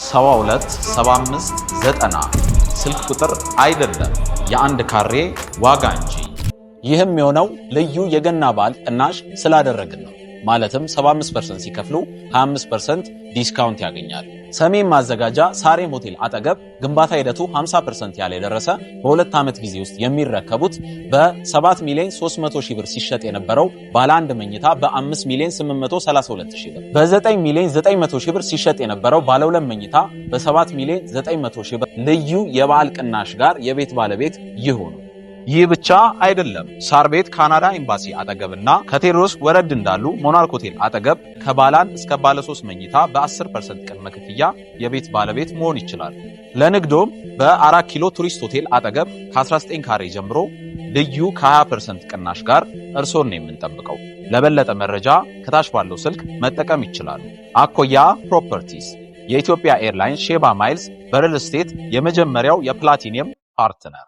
72 75 90 ስልክ ቁጥር አይደለም የአንድ ካሬ ዋጋ እንጂ። ይህም የሆነው ልዩ የገና በዓል ቅናሽ ስላደረግን ነው። ማለትም 75% ሲከፍሉ 25% ዲስካውንት ያገኛሉ። ሰሜን ማዘጋጃ ሳሬም ሆቴል አጠገብ ግንባታ ሂደቱ 50% ያለ የደረሰ በ2 ዓመት ጊዜ ውስጥ የሚረከቡት በ7 ሚሊዮን 300 ሺህ ብር ሲሸጥ የነበረው ባለ አንድ መኝታ በ5 ሚሊዮን 832 ሺህ ብር፣ በ9 ሚሊዮን 900 ሺህ ብር ሲሸጥ የነበረው ባለ 2 መኝታ በ7 ሚሊዮን 900 ሺህ ብር ልዩ የበዓል ቅናሽ ጋር የቤት ባለቤት ይሁኑ። ይህ ብቻ አይደለም። ሳር ቤት ካናዳ ኤምባሲ አጠገብና ከቴዎድሮስ ወረድ እንዳሉ ሞናርክ ሆቴል አጠገብ ከባለ 1 እስከ ባለ 3 መኝታ በ10% ቅድመ ክፍያ የቤት ባለቤት መሆን ይችላል። ለንግዶም በ4 ኪሎ ቱሪስት ሆቴል አጠገብ ከ19 ካሬ ጀምሮ ልዩ ከ20% ቅናሽ ጋር እርሶን ነው የምንጠብቀው። ለበለጠ መረጃ ከታች ባለው ስልክ መጠቀም ይችላሉ። አኮያ ፕሮፐርቲስ የኢትዮጵያ ኤርላይንስ ሼባ ማይልስ በሪል ስቴት የመጀመሪያው የፕላቲኒየም ፓርትነር